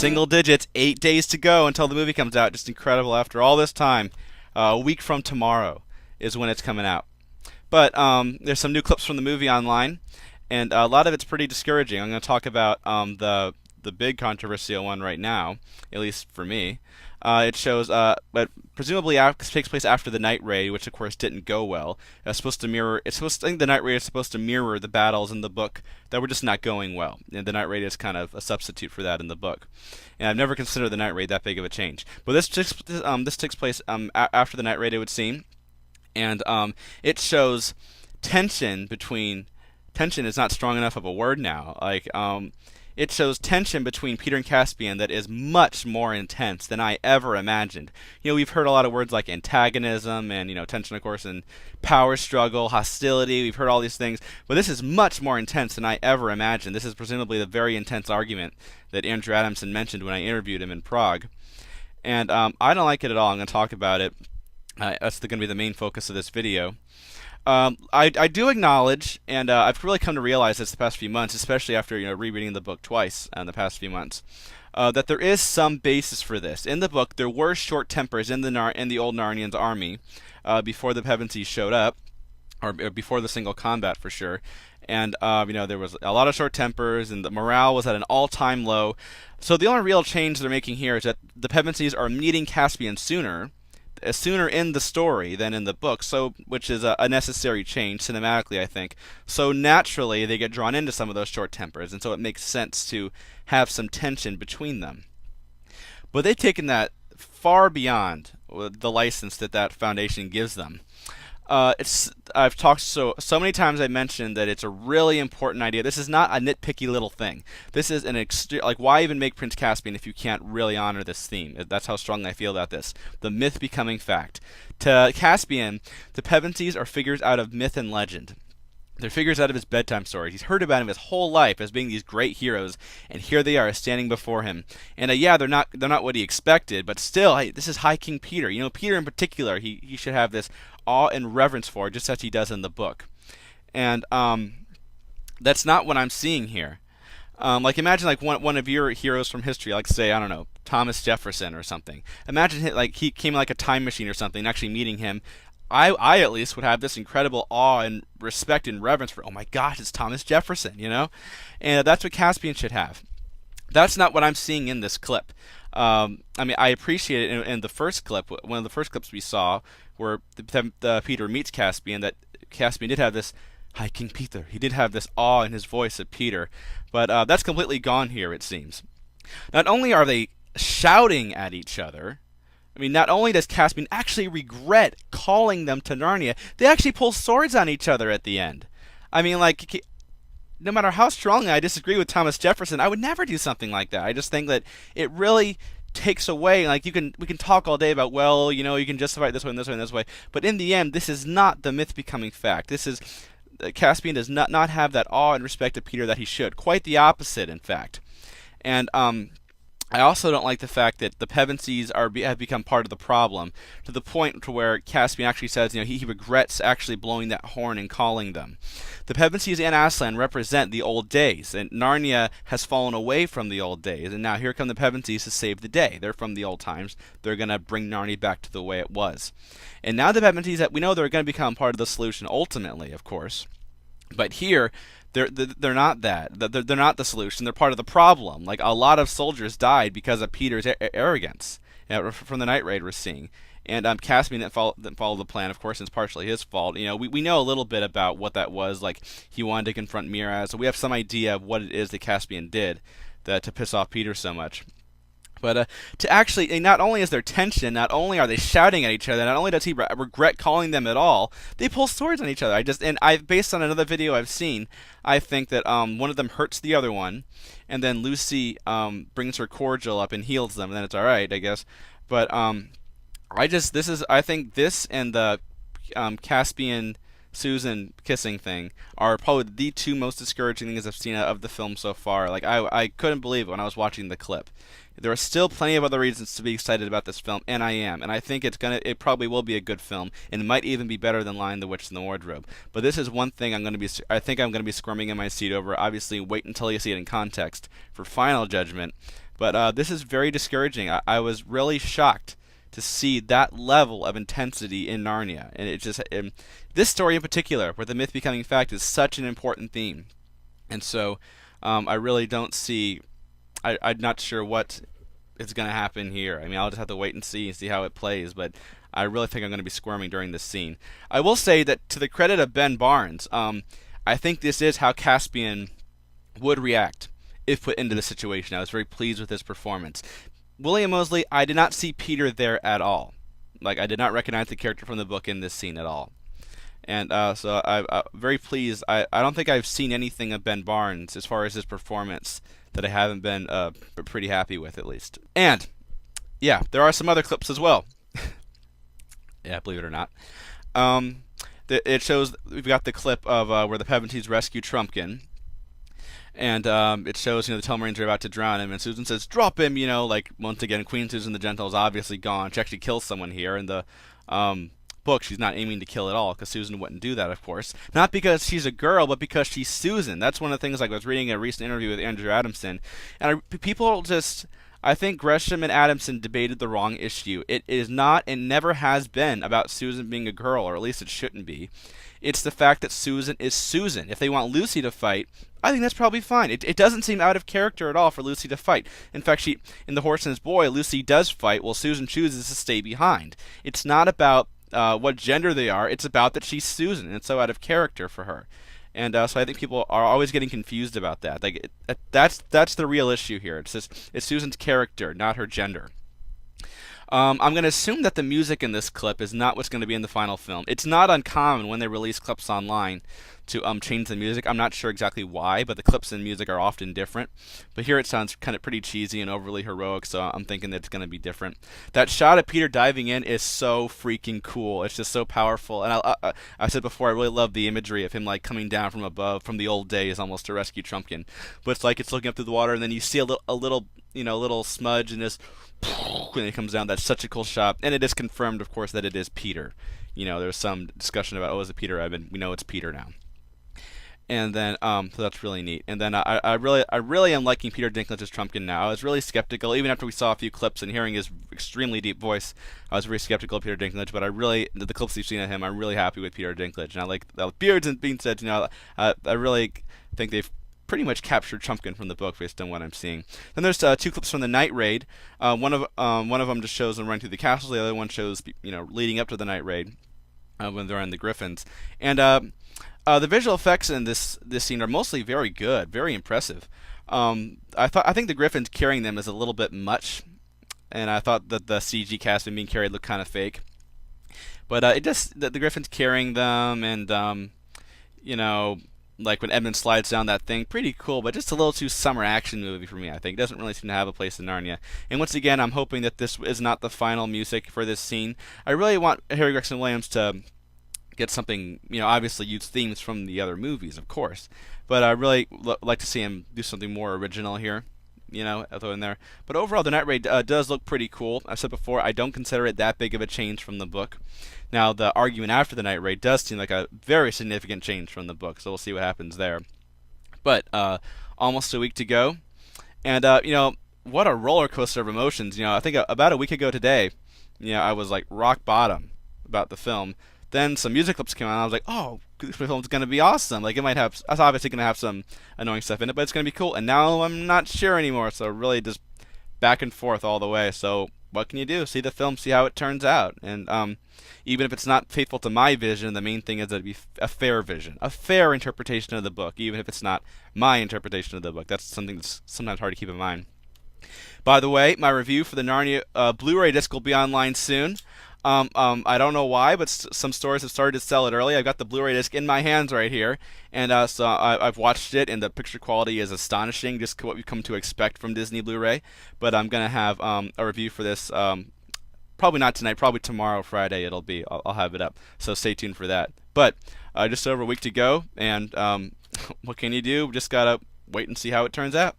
Single digits, 8 days to go until the movie comes out. Just incredible after all this time. A week from tomorrow is when it's coming out. But there's some new clips from the movie online, and a lot of it's pretty discouraging. I'm going to talk about the big controversial one right now, at least for me. It shows, but presumably takes place after the night raid, which of course didn't go well. It's supposed to mirror. I think the night raid is supposed to mirror the battles in the book that were just not going well, and the night raid is kind of a substitute for that in the book. And I've never considered the night raid that big of a change. But this takes place after the night raid, it would seem, and it shows tension between. Tension is not strong enough of a word now. It shows tension between Peter and Caspian that is much more intense than I ever imagined. We've heard a lot of words like antagonism and, tension, of course, and power struggle, hostility. We've heard all these things. But this is much more intense than I ever imagined. This is presumably the very intense argument that Andrew Adamson mentioned when I interviewed him in Prague. And I don't like it at all. I'm going to talk about it. That's going to be the main focus of this video. I do acknowledge, and I've really come to realize this the past few months, especially after rereading the book twice in the past few months, that there is some basis for this. In the book, there were short tempers in the old Narnians army before the Pevensies showed up, or before the single combat for sure. And there was a lot of short tempers, and the morale was at an all-time low. So the only real change they're making here is that the Pevensies are meeting Caspian sooner in the story than in the book, which is a necessary change cinematically, I think. So naturally, they get drawn into some of those short tempers, and so it makes sense to have some tension between them. But they've taken that far beyond the license that foundation gives them. I've talked so many times. I mentioned that it's a really important idea. This is not a nitpicky little thing. This is why even make Prince Caspian if you can't really honor this theme? That's how strongly I feel about this. The myth becoming fact. To Caspian, the Pevensies are figures out of myth and legend. They're figures out of his bedtime stories. He's heard about them his whole life as being these great heroes, and here they are standing before him. And they're not what he expected, but still, this is High King Peter. Peter in particular, he should have this awe and reverence for, just as he does in the book. And that's not what I'm seeing here. Imagine one of your heroes from history, like say, I don't know, Thomas Jefferson or something. Imagine he came like a time machine or something, and actually meeting him. I at least would have this incredible awe and respect and reverence for, oh my gosh, it's Thomas Jefferson, And that's what Caspian should have. That's not what I'm seeing in this clip. I appreciate it in the first clip, one of the first clips we saw, where Peter meets Caspian, that Caspian did have this, Hi, King Peter. He did have this awe in his voice of Peter. But that's completely gone here, it seems. Not only are they shouting at each other, not only does Caspian actually regret calling them to Narnia, they actually pull swords on each other at the end. No matter how strongly I disagree with Thomas Jefferson, I would never do something like that. I just think that it really takes away, we can talk all day about, you can justify it this way and this way and this way, but in the end, this is not the myth becoming fact. This is, Caspian does not have that awe and respect of Peter that he should. Quite the opposite, in fact. And, I also don't like the fact that the Pevensies have become part of the problem, to the point to where Caspian actually says, he regrets actually blowing that horn and calling them. The Pevensies and Aslan represent the old days, and Narnia has fallen away from the old days, and now here come the Pevensies to save the day. They're from the old times. They're going to bring Narnia back to the way it was. And now the Pevensies, we know they're going to become part of the solution ultimately, of course. But here, they're not that. They're not the solution. They're part of the problem. A lot of soldiers died because of Peter's arrogance from the night raid we're seeing. And Caspian didn't follow the plan, of course, and it's partially his fault. We know a little bit about what that was. He wanted to confront Miraz, so we have some idea of what it is that Caspian did to piss off Peter so much. But to actually, not only is there tension, not only are they shouting at each other, not only does he regret calling them at all, they pull swords on each other. Based on another video I've seen, I think that one of them hurts the other one, and then Lucy brings her cordial up and heals them, and then it's all right, I guess. But I think this and the Caspian Susan kissing thing are probably the two most discouraging things I've seen of the film so far. I couldn't believe it when I was watching the clip. There are still plenty of other reasons to be excited about this film, and I am. And I think it probably will be a good film, and it might even be better than Lion, the Witch, and the Wardrobe. But this is one thing I think I'm going to be squirming in my seat over. Obviously, wait until you see it in context for final judgment. But this is very discouraging. I was really shocked to see that level of intensity in Narnia, and it just this story in particular, where the myth becoming fact is such an important theme, and so I really don't see. I'm not sure what is going to happen here. I mean, I'll just have to wait and see how it plays, but I really think I'm going to be squirming during this scene. I will say that to the credit of Ben Barnes, I think this is how Caspian would react if put into the situation. I was very pleased with his performance. William Moseley, I did not see Peter there at all. Like, I did not recognize the character from the book in this scene at all. And so I'm very pleased. I don't think I've seen anything of Ben Barnes as far as his performance that I haven't been pretty happy with, at least. And, yeah, there are some other clips as well. Yeah, believe it or not. It shows, we've got the clip of where the Pevensies rescue Trumpkin. And it shows, the Telmarines are about to drown him, and Susan says, "Drop him!" Like, once again, Queen Susan the Gentle is obviously gone. She actually kills someone here. In the book, she's not aiming to kill at all, because Susan wouldn't do that, of course. Not because she's a girl, but because she's Susan. That's one of the things, like, I was reading a recent interview with Andrew Adamson, and people just... I think Gresham and Adamson debated the wrong issue. It is not and never has been about Susan being a girl, or at least it shouldn't be. It's the fact that Susan is Susan. If they want Lucy to fight, I think that's probably fine. It doesn't seem out of character at all for Lucy to fight. In fact, in The Horse and His Boy, Lucy does fight while Susan chooses to stay behind. It's not about what gender they are. It's about that she's Susan, and it's so out of character for her. And so I think people are always getting confused about that. Like that's the real issue here. It's Susan's character, not her gender. I'm going to assume that the music in this clip is not what's going to be in the final film. It's not uncommon when they release clips online to change the music. I'm not sure exactly why, but the clips and music are often different. But here it sounds kind of pretty cheesy and overly heroic, so I'm thinking that it's going to be different. That shot of Peter diving in is so freaking cool. It's just so powerful. And I said before, I really love the imagery of him like coming down from above, from the old days almost, to rescue Trumpkin. But it's like it's looking up through the water, and then you see a little smudge, and this when it comes down. That's such a cool shot, and it is confirmed, of course, that it is Peter. There's some discussion about, is it Peter Evan? We know it's Peter now. And then, so that's really neat. And then I really am liking Peter Dinklage's Trumpkin now. I was really skeptical, even after we saw a few clips and hearing his extremely deep voice. I was very skeptical of Peter Dinklage, but the clips we've seen of him, I'm really happy with Peter Dinklage. And I like the beards and being said. I really think they've pretty much captured Trumpkin from the book based on what I'm seeing. Then there's 2 clips from the Night Raid. One of them just shows them running through the castle. The other one shows leading up to the Night Raid when they're in the Griffins. And the visual effects in this scene are mostly very good, very impressive. I think the Griffins carrying them is a little bit much, and I thought that the CG Caspian being carried looked kind of fake. But the Griffins carrying them, and like when Edmund slides down that thing, pretty cool, but just a little too summer action movie for me, I think. It doesn't really seem to have a place in Narnia. And once again, I'm hoping that this is not the final music for this scene. I really want Harry Gregson Williams to get something, obviously use themes from the other movies, of course. But I really like to see him do something more original here, throw in there. But overall, the Night Raid does look pretty cool. I've said before, I don't consider it that big of a change from the book. Now, the argument after the Night Raid does seem like a very significant change from the book, so we'll see what happens there. But almost a week to go. And, what a roller coaster of emotions. I think about a week ago today, I was like rock bottom about the film. Then some music clips came out, and I was like, oh, this film's going to be awesome. Like, it's obviously going to have some annoying stuff in it, but it's going to be cool. And now I'm not sure anymore, so really just back and forth all the way. So what can you do? See the film, see how it turns out. And even if it's not faithful to my vision, the main thing is that it be a fair vision, a fair interpretation of the book, even if it's not my interpretation of the book. That's something that's sometimes hard to keep in mind. By the way, my review for the Narnia Blu-ray disc will be online soon. I don't know why, but some stores have started to sell it early. I've got the Blu-ray disc in my hands right here, and so I've watched it, and the picture quality is astonishing, just what we've come to expect from Disney Blu-ray. But I'm gonna have a review for this. Probably not tonight. Probably tomorrow, Friday. I'll have it up. So stay tuned for that. But just over a week to go, and what can you do? Just gotta wait and see how it turns out.